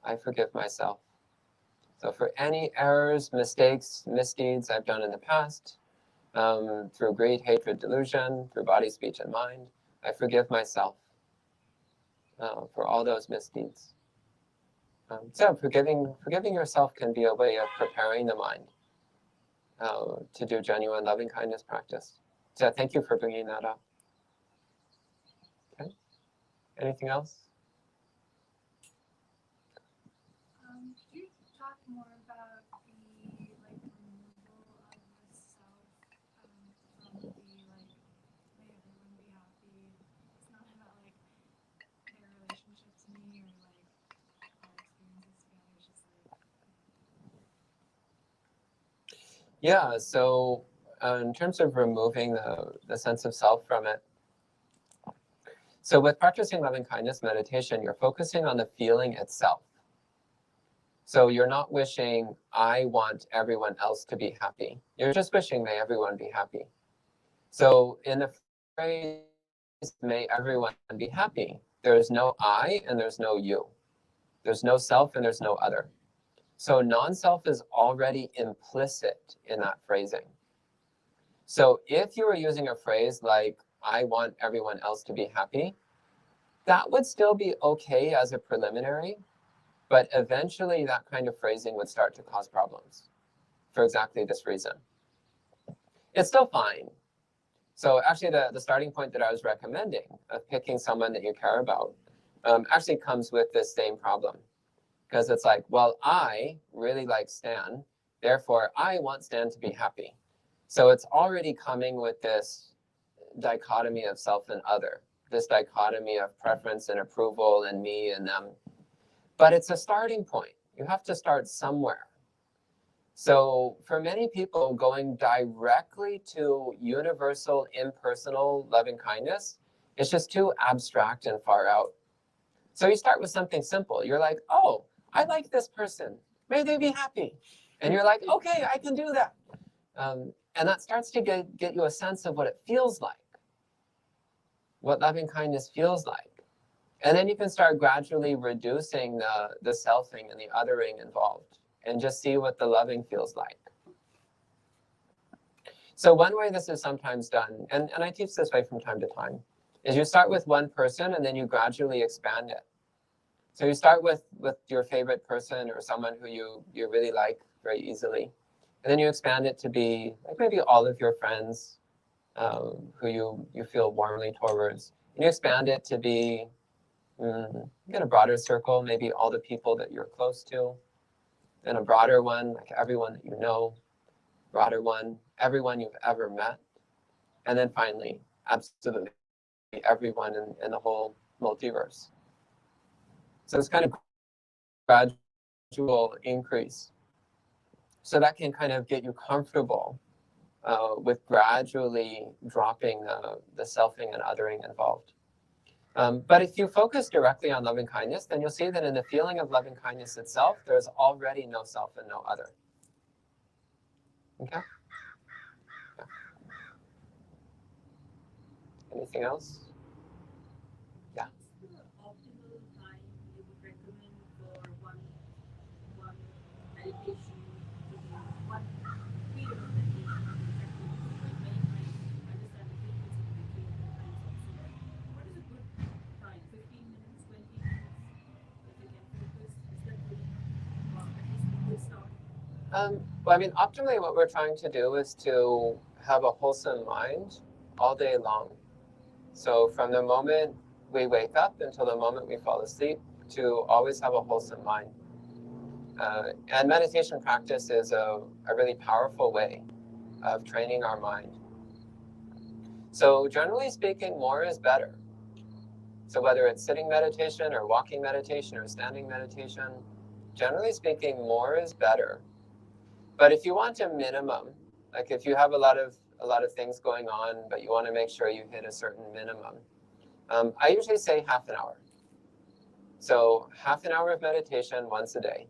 I forgive myself. So for any errors, mistakes, misdeeds I've done in the past, through greed, hatred, delusion, through body, speech, and mind, I forgive myself for all those misdeeds. So forgiving yourself can be a way of preparing the mind to do genuine loving kindness practice. So thank you for bringing that up. Okay. Anything else? Could you talk more about the Yeah, so in terms of removing the sense of self from it, so with practicing loving kindness meditation, you're focusing on the feeling itself. So you're not wishing, I want everyone else to be happy. You're just wishing, may everyone be happy. So in the phrase, may everyone be happy, there's no I and there's no you. There's no self and there's no other. So non-self is already implicit in that phrasing. So if you were using a phrase like, I want everyone else to be happy, that would still be okay as a preliminary, but eventually that kind of phrasing would start to cause problems for exactly this reason. It's still fine. So actually the starting point that I was recommending of picking someone that you care about actually comes with this same problem. Because it's like, well, I really like Stan, therefore I want Stan to be happy. So it's already coming with this dichotomy of self and other, this dichotomy of preference and approval and me and them. But it's a starting point. You have to start somewhere. So for many people, going directly to universal, impersonal loving kindness is just too abstract and far out. So you start with something simple. You're like, oh, I like this person. May they be happy. And you're like, okay, I can do that. And that starts to get you a sense of what it feels like, what loving kindness feels like. And then you can start gradually reducing the selfing and the othering involved and just see what the loving feels like. So one way this is sometimes done, and I teach this way from time to time, is you start with one person and then you gradually expand it. So you start with your favorite person or someone who you really like very easily. And then you expand it to be like maybe all of your friends who you feel warmly towards. And you expand it to be get a broader circle, maybe all the people that you're close to. Then a broader one, like everyone that you know. Broader one, everyone you've ever met. And then finally, absolutely everyone in the whole multiverse. So it's kind of gradual increase. So that can kind of get you comfortable with gradually dropping the selfing and othering involved. But if you focus directly on loving kindness, then you'll see that in the feeling of loving kindness itself, there's already no self and no other. Okay? Yeah. Anything else? Yeah. What's the optimal time you would recommend for one meditation to be one period of meditation to be practiced? Like many times, I understand the frequency can be changed at times also. What is a good time? 15 minutes, 20 minutes? If you can focus, is that good enough? Or at least a good start? Well, I mean, optimally what we're trying to do is to have a wholesome mind all day long. So from the moment we wake up until the moment we fall asleep, to always have a wholesome mind. And meditation practice is a really powerful way of training our mind. So generally speaking, more is better. So whether it's sitting meditation or walking meditation or standing meditation, generally speaking, more is better. But if you want a minimum, like if you have a lot of things going on, but you want to make sure you hit a certain minimum, I usually say half an hour. So half an hour of meditation once a day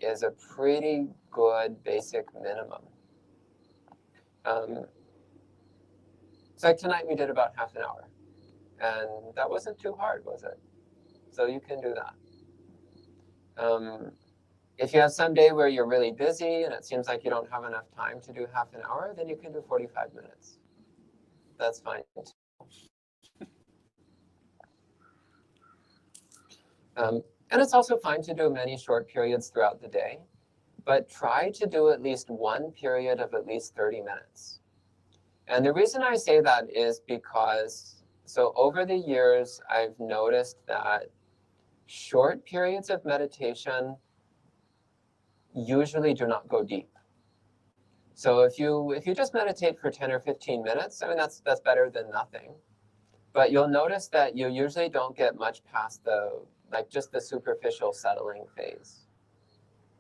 is a pretty good basic minimum. So like tonight we did about half an hour, and that wasn't too hard, was it? So you can do that. If you have some day where you're really busy and it seems like you don't have enough time to do half an hour, then you can do 45 minutes. That's fine too. And it's also fine to do many short periods throughout the day, but try to do at least one period of at least 30 minutes. And the reason I say that is because, so over the years, I've noticed that short periods of meditation usually do not go deep. So if you just meditate for 10 or 15 minutes, I mean, that's better than nothing. But you'll notice that you usually don't get much past just the superficial settling phase.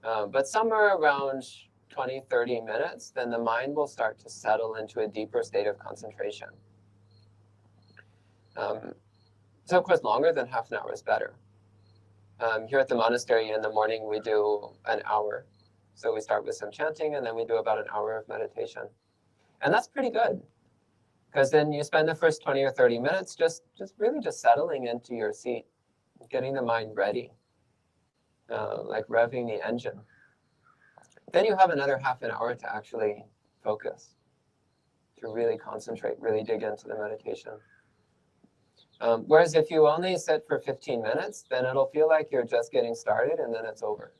But somewhere around 20, 30 minutes, then the mind will start to settle into a deeper state of concentration. So of course, longer than half an hour is better. Here at the monastery in the morning, we do an hour. So we start with some chanting, and then we do about an hour of meditation. And that's pretty good, because then you spend the first 20 or 30 minutes just really settling into your seat, getting the mind ready, like revving the engine. Then you have another half an hour to actually focus, to really concentrate, really dig into the meditation. Whereas if you only sit for 15 minutes, then it'll feel like you're just getting started and then it's over.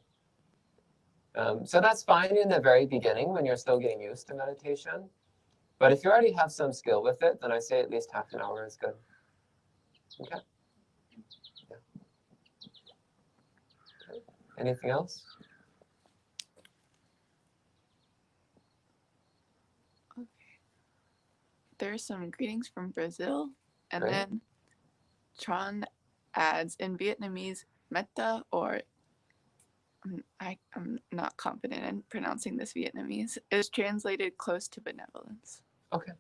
So that's fine in the very beginning when you're still getting used to meditation. But if you already have some skill with it, then I say at least half an hour is good. Okay? Yeah. Okay. Anything else? Okay. There's some greetings from Brazil, and Great. then Tron adds in Vietnamese, Metta, or I'm not confident in pronouncing this Vietnamese, is translated close to benevolence. Okay.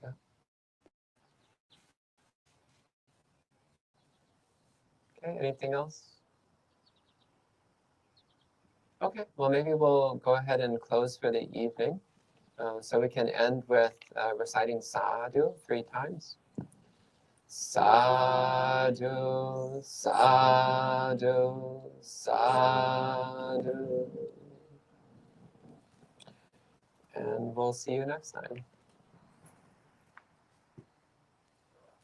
Yeah. Okay, anything else? Okay, well, maybe we'll go ahead and close for the evening. So we can end with reciting sadhu 3 times. Sadhu, sadhu, sadhu. And we'll see you next time.